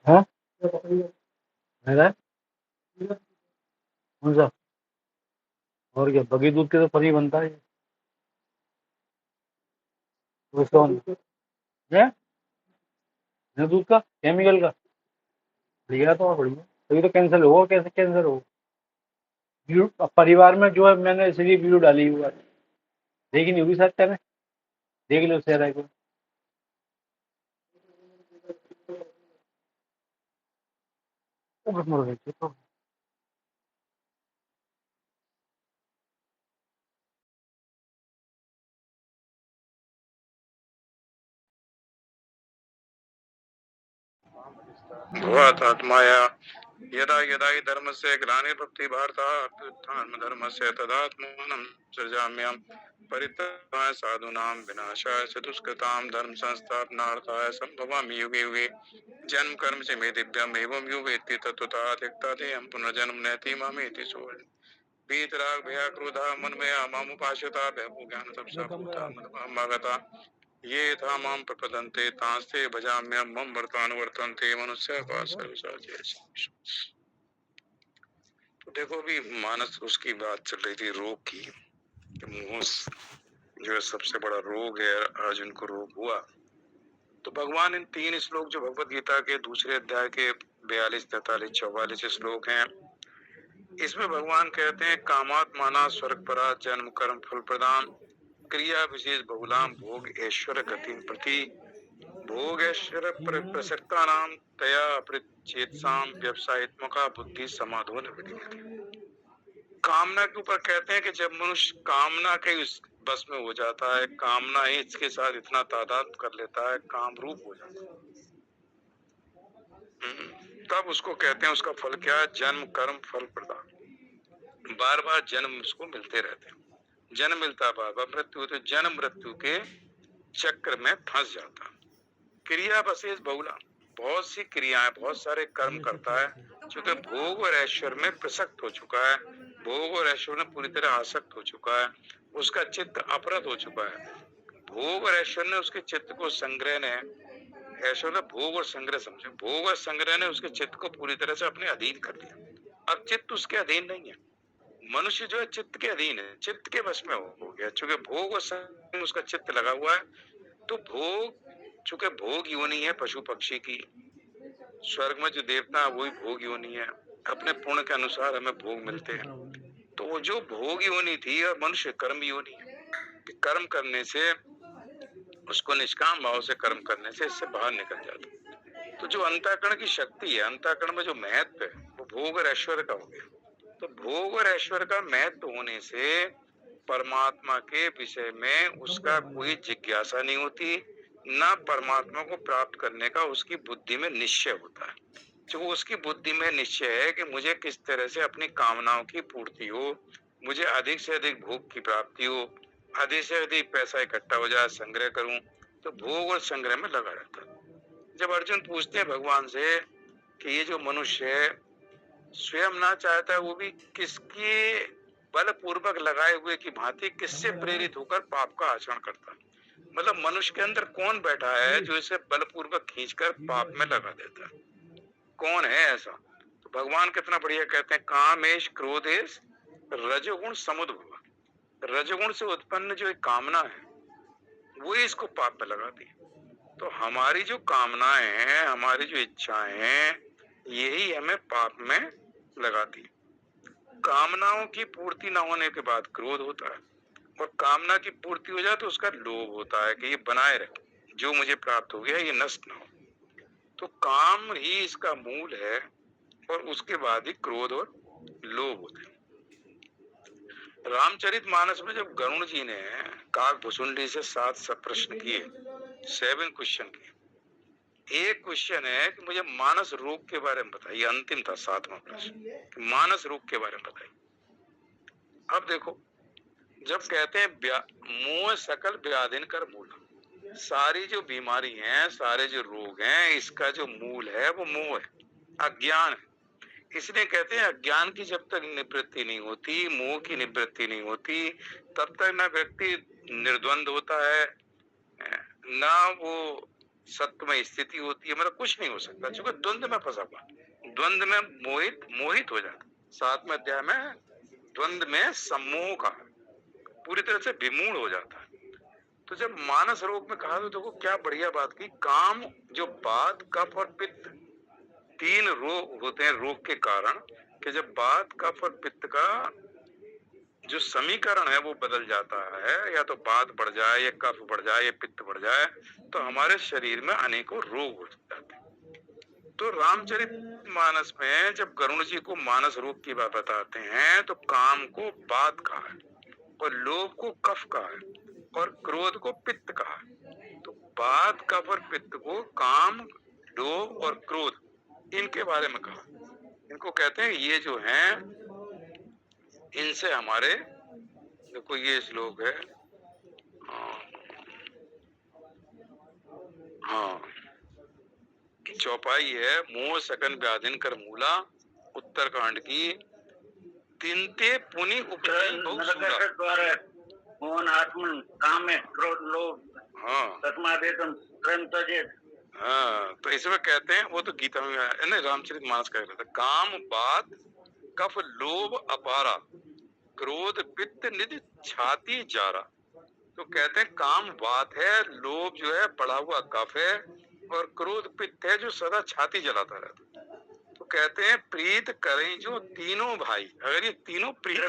है मेरा कौन सा? और क्या, बगी दूध के तो पनीर बनता है। तो उसका है ना, दूध का केमिकल का। लिया तो और बढ़िया, तभी तो कैंसिल होगा, कैसे कैंसिल होगा? अब परिवार में जो है, मैंने इसलिए वीडियो डाली हुई है। देखी नहीं होगी शायद तेने, देख लो शेयर है कोई। तो बस मर गई थी तो। भवात्माया यदा यदा हि धर्मस्य ग्लानिर्भवति भारत अभ्युत्थानधर्मस्य तदात्मानं सृजाम्यहं परित्राणाय साधूनां विनाशाय च दुष्कृतां धर्म संस्थापनार्थाय संभवामि युगे युगे। जन्म कर्म च मे दिव्यम् एवं यो वेत्ति तत्त्वतः त्यक्ता देहं पुनर्जन्म नैति मामेति सोऽर्जुन। वीतराग भया क्रोधा मन्मया मामुपाश्रिता बहु ज्ञान तपसा भूता मदमागता ये था माम प्रपदन्ते तांस्ते भजाम्यहं मम वर्तानुवर्तन्ते मनुष्य का सर्वसाध्य। तो देखो अभी मानस उसकी बात चल रही थी रोग की, कि मुंह जो है सबसे बड़ा रोग है, अर्जुन को रोग हुआ। तो भगवान इन 3 श्लोक जो भगवत गीता के दूसरे अध्याय के 42, 43, 44 श्लोक हैं, इसमें भगवान कहते हैं कामात्माना स्वर्ग परा जन्म कर्म फल प्रदान क्रिया विशेष बहुलाम भोग ऐश्वर्य गति प्रति भोग ऐश्वर्य प्रसक्ता नाम तया अपरिचेतसाम व्यवसायत्मका बुद्धि समाधो न विद्यते। कामना के ऊपर कहते हैं कि जब मनुष्य कामना के उस बस में हो जाता है, कामना ही इसके साथ इतना तादाद कर लेता है, काम रूप हो जाता है, तब उसको कहते हैं उसका फल क्या है? जन्म कर्म फल प्रदान। बार बार जन्म उसको मिलते रहते हैं, जन्म मिलता बार बार, मृत्यु तो जन्म मृत्यु के चक्र में फंस जाता। क्रिया विशेष बहुला, बहुत सी क्रियाएं, बहुत सारे कर्म करता है, क्योंकि भोग और ऐश्वर्य में प्रसक्त हो चुका है, भोग और ऐश्वर्य में पूरी तरह आसक्त हो चुका है, उसका चित्त अपरत हो चुका है। भोग और ऐश्वर्य ने उसके चित्त को संग्रह ने, ऐश्वर्य भोग और संग्रह समझे, भोग और संग्रह ने उसके चित्त को पूरी तरह से अपने अधीन कर दिया। अब चित्त उसके अधीन नहीं है, मनुष्य जो है चित्त के अधीन है, चित्त के वश में हो गया, चूंकि भोग और संग उसका चित्त लगा हुआ है। तो भोग, चूंकि भोग योनि है पशु पक्षी की, स्वर्ग में जो देवता है वही भोग योनि है, अपने पुण्य के अनुसार हमें भोग मिलते हैं। तो वो जो भोग योनि थी, और मनुष्य कर्म योनि है, कर्म करने से उसको निष्काम भाव से कर्म करने से इससे बाहर निकल जाता। तो जो अंतःकरण की शक्ति है, अंतःकरण में जो महत्व है, वो भोग और ऐश्वर्य का हो गया। तो भोग और ऐश्वर्य का महत्व होने से परमात्मा के विषय में उसका कोई जिज्ञासा नहीं होती, ना परमात्मा को प्राप्त करने का उसकी बुद्धि में निश्चय होता है। जो उसकी बुद्धि में निश्चय है कि मुझे किस तरह से अपनी कामनाओं की पूर्ति हो, मुझे अधिक से अधिक भोग की प्राप्ति हो, अधिक से अधिक पैसा इकट्ठा हो जाए, संग्रह करूं, तो भोग और संग्रह में लगा रहता है। जब अर्जुन पूछते हैं भगवान से कि ये जो मनुष्य है स्वयं ना चाहता है, वो भी किसके बलपूर्वक लगाए हुए की भांति किससे प्रेरित होकर पाप का आचरण करता है, मतलब मनुष्य के अंदर कौन बैठा है जो इसे बलपूर्वक खींचकर पाप में लगा देता है, कौन है ऐसा? तो भगवान कितना बढ़िया कहते हैं, कामेश क्रोधेश रजोगुण समुद्भव, रजोगुण से उत्पन्न जो एक कामना है वो इसको पाप में लगाती है। तो हमारी जो कामनाएं हैं, हमारी जो इच्छाएं हैं, यही हमें पाप में लगाती है। कामनाओं की पूर्ति न होने के बाद क्रोध होता है, और कामना की पूर्ति हो जाए तो उसका लोभ होता है कि ये बनाए रहे, जो मुझे प्राप्त हो गया ये नष्ट ना हो। तो काम ही इसका मूल है, और उसके बाद ही क्रोध और लोभ होते हैं। रामचरित मानस में जब गरुण जी ने काकभुसुंडी से 7 प्रश्न किए, 7 क्वेश्चन किए, एक क्वेश्चन है कि मुझे मानस रोग के बारे में बताइए, अंतिम था 7वां प्रश्न, मानस रोग के बारे में बताइए। अब देखो, जब कहते हैं मोह सकल व्याधिन कर मूल, सारी जो बीमारी हैं, सारे जो रोग हैं, इसका जो मूल है वो मोह है, अज्ञान है। इसलिए कहते हैं अज्ञान की जब तक निवृत्ति नहीं होती, मोह की निवृत्ति नहीं होती, तब तक ना व्यक्ति निर्द्वंद होता है, ना वो सत्य में स्थिति होती है, मतलब कुछ नहीं हो सकता, क्योंकि द्वंद्व में फंसा हुआ, द्वंद्व में मोहित हो जाता। 7वें अध्याय में द्वंद्व में सम्मोह का पूरी तरह से विमूढ़ हो जाता है। तो जब मानस रोग में कहा तो देखो क्या बढ़िया बात की, काम जो बात कफ और पित्त 3 रोग होते हैं रोग के कारण, कि जब बात कफ और पित्त का जो समीकरण है वो बदल जाता है, या तो बात बढ़ जाए या कफ बढ़ जाए या पित्त बढ़ जाए, तो हमारे शरीर में अनेकों रोग हो जाते हैं। तो रामचरितमानस में जब गरुण जी को मानस रोग की बात बताते हैं तो काम को बात कहा है, और लोभ को कफ कहा है, और क्रोध को पित्त कहा है। तो बात कफ और पित्त को काम, लोभ और क्रोध इनके बारे में कहा। इनको कहते हैं ये जो हैं, इनसे हमारे, देखो ये श्लोक है, हाँ चौपाई है, मोह सकन व्याधिन कर मूला, उत्तरकांड की, तिनते पुनि उपजई बहुसूला। मोहन आत्मन काम में क्रोध लोभ, हाँ तस्मादेतम क्रम तजेत। हाँ, तो इसमें कहते हैं, वो तो गीता में है ना, रामचरितमानस कह रहा था, काम बात कफ लोभ अपारा, क्रोध पित्त निधि छाती जारा। तो कहते हैं काम बात है, लोभ जो है बढ़ा हुआ कफ है, और क्रोध पित्त है जो सदा छाती जलाता रहता है। तो कहते हैं प्रीत करें जो तीनों भाई, अगर ये तीनों प्रीति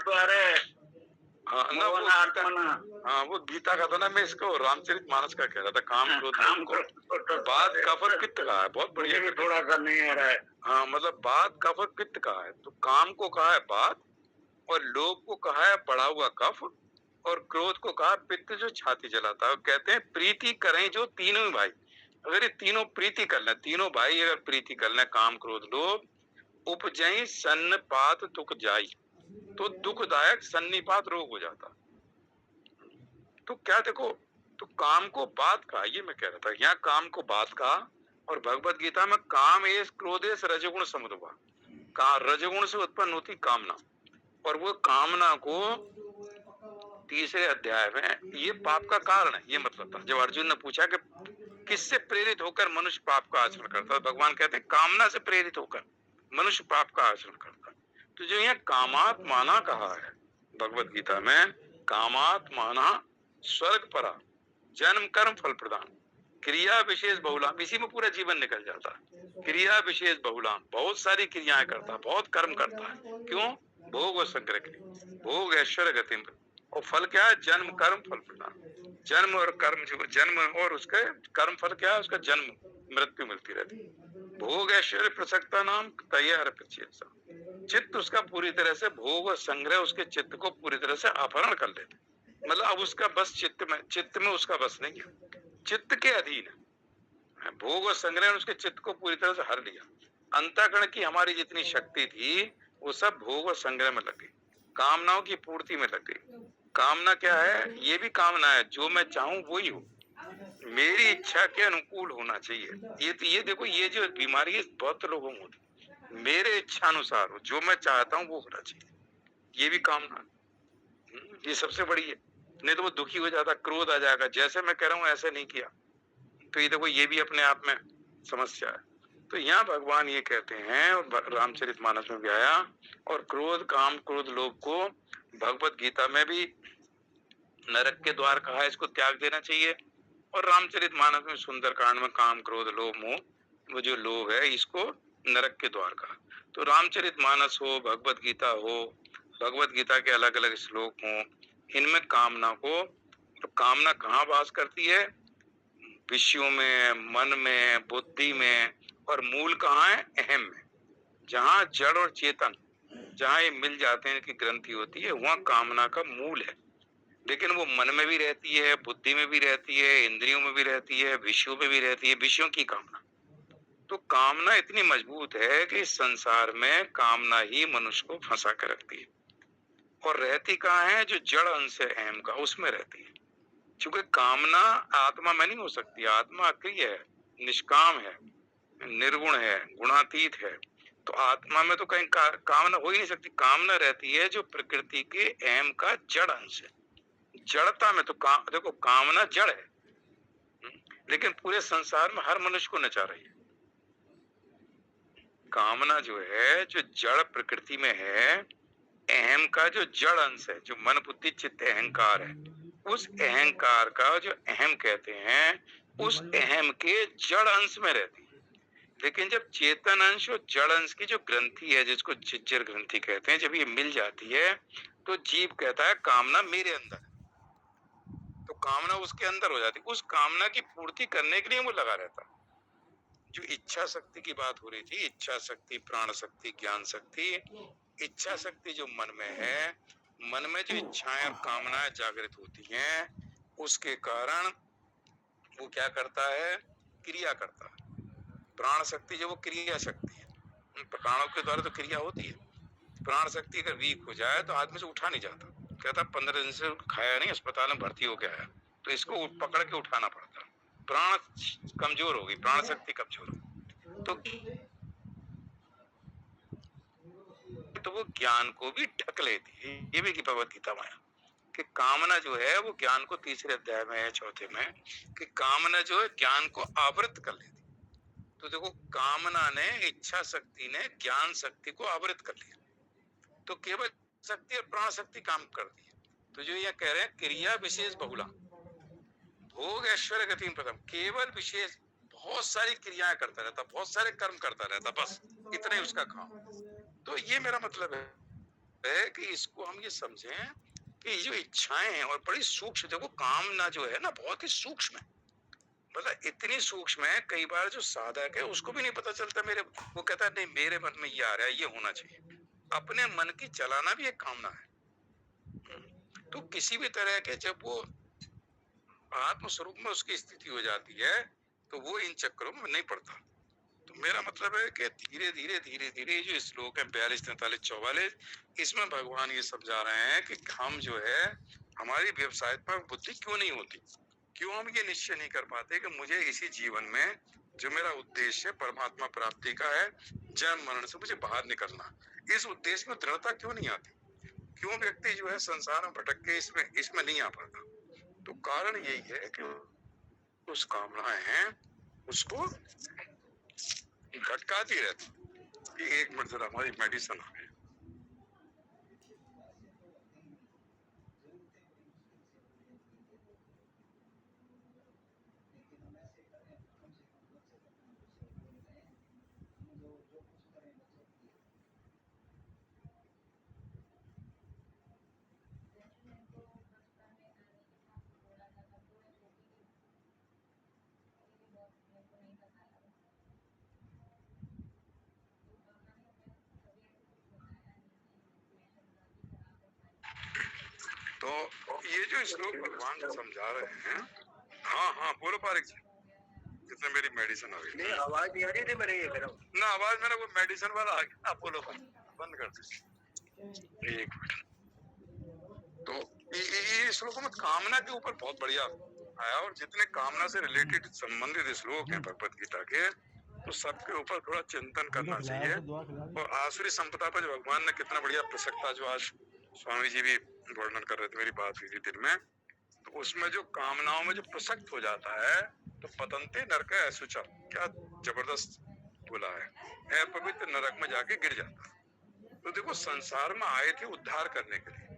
करें, हाँ ना वो गीता, हाँ वो गीता का था ना, मैं इसको रामचरितमानस का कह रहा था, काम क्रोध बात कफ और पित्त का है, बहुत बढ़िया, थोड़ा सा नहीं आ रहा है। हाँ मतलब बात कफ और पित्त का है। तो काम को कहा है बात, और लोभ को कहा है बढ़ा हुआ कफ, और क्रोध को कहा पित्त जो छाती जलाता है। कहते हैं प्रीति करें जो तीनों ही भाई, अगर ये तीनों प्रीति कर लें, तीनों भाई अगर प्रीति कर लें, काम क्रोध लोभ, उपजई सन्निपात दुख जाई, तो दुखदायक सन्निपात रोग हो जाता। तो क्या देखो, तो काम को बात कहा, ये मैं कह रहा था, यहाँ काम को बात कहा, और भगवत गीता में काम एस क्रोधेश रजगुण समुद्भवा, रजगुण से उत्पन्न होती कामना, और वो कामना को 3रे अध्याय में ये पाप का कारण है, ये मतलब था। जब अर्जुन ने पूछा कि किससे प्रेरित होकर मनुष्य पाप का आचरण करता है, भगवान कहते हैं कामना से प्रेरित होकर मनुष्य पाप का आचरण करता है। तो जो यहाँ कामात्माना कहा है भगवत गीता में, कामात्माना स्वर्ग परा जन्म कर्म फल प्रदान क्रिया विशेष बहुलाम, इसी में पूरा जीवन निकल जाता है। क्रिया विशेष बहुलाम, बहुत सारी क्रियाएं करता है, बहुत कर्म करता है, क्यों? भोग और संग्रह के लिए, भोग ऐश्वर्य गति, और फल क्या है? जन्म कर्म फल प्रदान। जन्म और कर्म, जो जन्म और उसके कर्म फल क्या है? उसका जन्म मृत्यु मिलती रहती। भोग ऐश्वर्य प्रसक्ता नाम तैयार, चित्त उसका पूरी तरह से, भोग और संग्रह उसके चित्त को पूरी तरह से अपहरण कर लेते, मतलब अब उसका बस चित्त में उसका बस नहीं है, चित्त के अधीन है। भोग और संग्रह ने उसके चित्त को पूरी तरह से हर लिया। अंतःकरण की हमारी जितनी शक्ति थी वो सब भोग और संग्रह में लग गई, कामनाओं की पूर्ति में लग गई। कामना क्या है? ये भी कामना है, जो मैं चाहूं वही हो, मेरी इच्छा के अनुकूल होना चाहिए। ये देखो, ये जो बीमारी है बहुत लोगों में होती, मेरे इच्छा अनुसार हो, जो मैं चाहता हूँ वो होना चाहिए, ये भी कामना, ये सबसे बड़ी है। नहीं तो वो दुखी हो जाता, क्रोध आ जाएगा, जैसे मैं कह रहा हूँ ऐसे नहीं किया, तो ये देखो ये भी अपने आप में समस्या है। तो यहाँ भगवान ये कहते हैं, और रामचरितमानस में भी आया, और क्रोध काम क्रोध लोभ को भगवत गीता में भी नरक के द्वार कहा है, इसको त्याग देना चाहिए। और रामचरितमानस में सुंदरकांड में काम क्रोध लोभ मोह, वो जो लोभ है इसको नरक के द्वार कहा। तो रामचरितमानस हो, भगवत गीता हो, भगवत गीता के अलग अलग श्लोक हो, इनमें कामना को, तो कामना कहाँ वास करती है? विषयों में, मन में, बुद्धि में, और मूल कहाँ है? अहम में। जहाँ जड़ और चेतन, जहाँ ये मिल जाते हैं, इनकी ग्रंथि होती है, वहाँ कामना का मूल है। लेकिन वो मन में भी रहती है, बुद्धि में भी रहती है, इंद्रियों में भी रहती है, विषयों में भी रहती है, विषयों की कामना। तो कामना इतनी मजबूत है कि इस संसार में कामना ही मनुष्य को फंसा कर रखती है। और रहती कहाँ है? जो जड़ अंश है अहम का, उसमें रहती है। क्योंकि कामना आत्मा में नहीं हो सकती, आत्मा अक्रिय है, निष्काम है, निर्गुण है, गुणातीत है। तो आत्मा में तो कहीं कामना हो ही नहीं सकती। कामना रहती है जो प्रकृति के अहम का जड़ अंश है। जड़ता में तो देखो कामना जड़ है, लेकिन पूरे संसार में हर मनुष्य को नचा रही है। कामना जो है, जो जड़ प्रकृति में है, अहम का जो जड़ अंश है, जो मन बुद्धि चित्त अहंकार है, उस अहंकार का जो अहम कहते हैं, उस अहम के जड़ अंश में रहती है। लेकिन जब चेतन अंश और जड़ अंश की जो ग्रंथि है, जिसको जिज्जर ग्रंथि कहते हैं, जब ये मिल जाती है तो जीव कहता है कामना मेरे अंदर है, तो कामना उसके अंदर हो जाती है। उस कामना की पूर्ति करने के लिए वो लगा रहता है। जो इच्छा शक्ति की बात हो रही थी, इच्छा शक्ति, प्राण शक्ति, ज्ञान शक्ति, इच्छा शक्ति जो मन में है, मन में जो इच्छाएं और कामनाएं जागृत होती हैं, उसके कारण वो क्या करता है, क्रिया करता है। प्राण शक्ति जो वो क्रिया शक्ति है, प्राणों के द्वारा तो क्रिया होती है। प्राण शक्ति अगर वीक हो जाए तो आदमी से उठा नहीं जाता, कहता 15 दिन से खाया नहीं, अस्पताल में भर्ती हो गया है, तो इसको पकड़ के उठाना पड़ता। प्राण कमजोर होगी, प्राण शक्ति कमजोर होगी, तो वो ज्ञान को भी ढक लेती है। ये भी भगवत गीता में कि कामना जो है वो ज्ञान को, तीसरे अध्याय में है, चौथे में, कि कामना जो है ज्ञान को आवृत कर लेती। तो देखो, कामना ने, इच्छा शक्ति ने ज्ञान शक्ति को आवृत कर लिया, तो केवल शक्ति और प्राण शक्ति काम करती है। तो जो ये कह रहे हैं क्रिया विशेष बहुला भोग ऐश्वर्य गति प्रथम, केवल विशेष बहुत सारी क्रियाएं करता रहता, बहुत सारे कर्म करता रहता, बस इतना ही उसका काम। तो ये मेरा मतलब है कि इसको हम ये समझें कि ये जो इच्छाएं हैं, और बड़ी सूक्ष्म, देखो कामना जो है ना बहुत ही सूक्ष्म है, मतलब इतनी सूक्ष्म है, कई बार जो साधक है उसको भी नहीं पता चलता। वो कहता है नहीं मेरे मन में ये आ रहा है, ये होना चाहिए। अपने मन की चलाना भी एक कामना है। तो किसी भी तरह के जब वो आत्म स्वरूप में उसकी स्थिति हो जाती है तो वो इन चक्रों में नहीं पड़ता। तो मेरा मतलब है कि धीरे धीरे जो श्लोक है 42, 43, 44, इसमें भगवान ये समझा रहे हैं कि हम जो है, हमारी व्यवसायत्मक बुद्धि क्यों नहीं होती, क्यों हम ये निश्चय नहीं कर पाते कि मुझे इसी जीवन में जो मेरा उद्देश्य परमात्मा प्राप्ति का है, जन्म मरण से मुझे बाहर निकलना, इस उद्देश्य में दृढ़ता क्यों नहीं आती, क्यों व्यक्ति जो है संसार में भटक के इसमें नहीं आ पाता। तो कारण यही है कि उस कामनाएं हैं उसको भटकाती रहती। एक मिनट जरा, हमारी मेडिसिन आ गई। तो ये जो श्लोक भगवान समझा रहे हैं, हाँ बोलो पारिक जी, जितने मेरी मेडिसिन आ गई। आवाज नहीं आ रही थी मेरे, ये ना आवाज, मेरा वो मेडिसिन वाला आ गया। बोलो, बंद कर दीजिए एक मिनट। तो ये श्लोक में कामना के ऊपर बहुत बढ़िया आया, और जितने कामना से रिलेटेड संबंधित श्लोक हैं भगवत गीता के, तो सबके ऊपर थोड़ा चिंतन करना चाहिए। और आसुरी संपदा पर भगवान ने कितना बढ़िया प्रसक्ता, जो आज स्वामी जी भी वर्णन कर रहे थे, मेरी बात हुई थी दिन में, तो उसमें जो कामनाओं में जो प्रसक्त हो जाता है, तो पतंते नरक असुचा, क्या जबरदस्त बोला है, अपवित्र नरक में जाके गिर जाता है। तो देखो, संसार में आए थे उद्धार करने के लिए।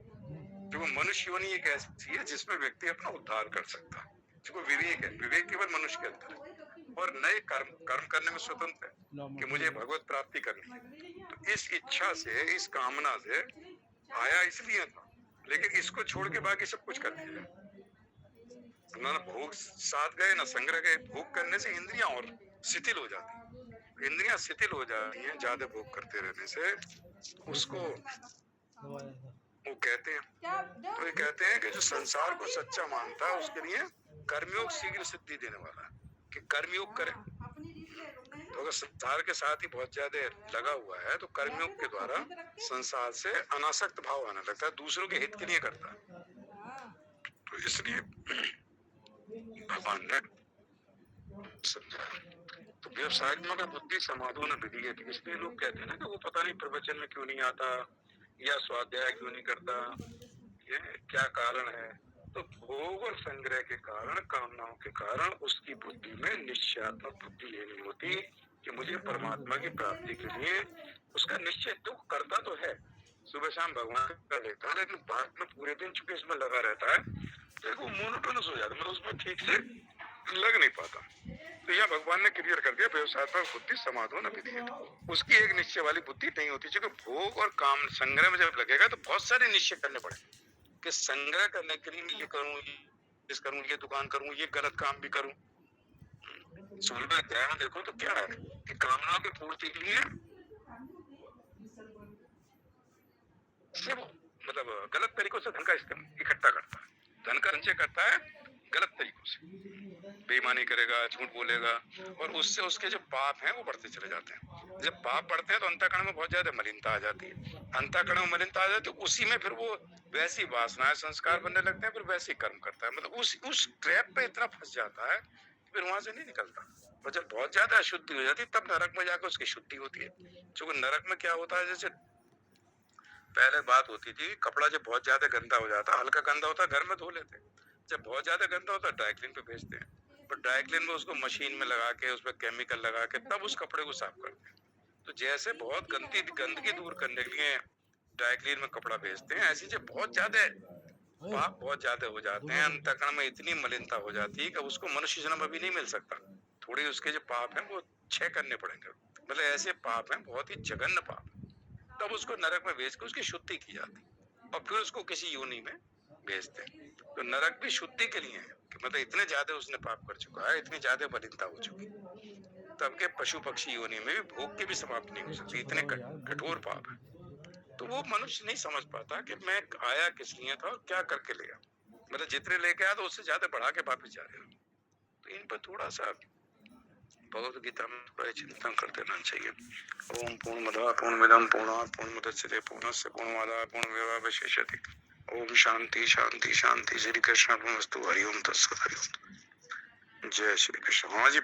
देखो, मनुष्य योनि एक ऐसी है जिसमें व्यक्ति अपना उद्धार कर सकता है, जिसको विवेक है। विवेक केवल मनुष्य के अंदर है, और नए कर्म करने में स्वतंत्र है कि मुझे भगवत प्राप्ति करनी है। तो इस इच्छा से, इस कामना से आया इसलिए था, लेकिन इसको छोड़ के बाकी सब कुछ कर दिया। ना भोग साथ गए, ना संग्रह गए। भोग करने से इंद्रियां और शिथिल हो जाती, इंद्रियां शिथिल हो जाती हैं ज्यादा भोग करते रहने से। उसको वो कहते हैं, तो ये कहते हैं कि जो संसार को सच्चा मानता है उसके लिए कर्मयोग शीघ्र सिद्धि देने वाला है, कि कर्मयोग करे। तो अगर संसार के साथ ही बहुत ज्यादा लगा हुआ है तो कर्मयोग के द्वारा संसार से अनासक्त भाव आने लगता है, दूसरों के हित के लिए करता है। तो इसलिए भगवान ने समझा। तो व्यवसायत्मक बुद्धि समाधो न विधि है। इसलिए लोग कहते हैं ना कि वो पता नहीं प्रवचन में क्यों नहीं आता, या स्वाध्याय क्यों नहीं करता, ये क्या कारण है। तो भोग और संग्रह के कारण, कामनाओं के कारण उसकी बुद्धि में निश्चयात्मक बुद्धि ये नहीं होती कि मुझे परमात्मा की प्राप्ति के लिए उसका निश्चय दुख करता तो है, सुबह शाम भगवान का लेता है, लेकिन बाद में पूरे दिन चूंकि इसमें लगा रहता है तो वो मोनोटोनस हो जाता है, मतलब उसमें ठीक से लग नहीं पाता। तो यहाँ भगवान ने क्लियर कर दिया व्यवसायत्मक बुद्धि समाधो न विधि, उसकी एक निश्चय वाली बुद्धि नहीं होती। क्योंकि भोग और काम संग्रह में जब लगेगा तो बहुत सारे निश्चय करने पड़ेंगे कि संग्रह करने के लिए मैं ये करूं, ये करूं, ये दुकान करूं, ये गलत काम भी करूं। सुनना ध्यान देखो तो क्या है कि कामनाओं की पूर्ति के लिए सिर्फ मतलब गलत तरीकों से धन का इकट्ठा करता है, धन का संचय करता है गलत तरीकों से, बेईमानी करेगा, झूठ बोलेगा, और उससे उसके जो पाप हैं वो बढ़ते चले जाते हैं। जब पाप बढ़ते हैं तो अंतःकरण में बहुत ज्यादा मलिनता आ जाती है, अंतःकरण में मलिनता आ जाती है, उसी में फिर वो वैसी वासनाएं संस्कार बनने लगते हैं, फिर वैसे कर्म करता है, मतलब उस ट्रैप पे इतना फंस जाता है फिर वहां से नहीं निकलता। और जब बहुत ज्यादा अशुद्धि हो जाती है तब नरक में जाकर उसकी शुद्धि होती है। क्योंकि नरक में क्या होता है, जैसे पहले बात होती थी, कपड़ा जब बहुत ज्यादा गंदा हो जाता, हल्का गंदा होता, घर में धो लेते, जब बहुत ज्यादा गंदा होता ड्राई क्लीन पे भेजते हैं, पर ड्राई क्लीन में उसको मशीन में लगा के उसमें केमिकल लगा के तब उस कपड़े को साफ करते हैं। तो जैसे बहुत गंदगी दूर करने के लिए ड्राई क्लीन में कपड़ा भेजते हैं, ऐसे जब बहुत ज्यादा पाप बहुत ज्यादा हो जाते हैं, अंतःकरण में इतनी मलिनता हो जाती है कि उसको मनुष्य जन्म अभी नहीं मिल सकता, थोड़ी उसके जो पाप हैं वो क्षय करने पड़ेंगे, मतलब ऐसे पाप हैं बहुत ही जघन्य पाप, तब उसको नरक में भेज के उसकी शुद्धि की जाती और फिर उसको किसी योनि में भेजते हैं। तो नरक भी शुद्धि के लिए है कि मतलब इतने ज्यादा उसने पाप कर चुका है, इतनी ज्यादा मलिनता हो चुकी, तब के पशु पक्षी योनि में भी भोग की भी समाप्ति नहीं हो सकती, इतने कठोर पाप है। तो वो मनुष्य नहीं समझ पाता कि मैं आया किस लिए था और क्या करके ले गया, मतलब जितने लेके आया तो उससे ज्यादा बढ़ा के वापिस जा रहे हो। तो इन पर थोड़ा सा भगवद गीता में थोड़ा चिंतन करते रहना चाहिए। ओम पूर्णमदः पूर्णमिदं पूर्णात् पूर्णमुदच्यते पूर्णस्य पूर्णमादाय पूर्णमेवावशिष्यते। ओम शांति शांति शांति। श्री कृष्ण अर्पणमस्तु। हरि ओम तत्सत। हरि ओम। जय श्री कृष्ण। हाँ जी।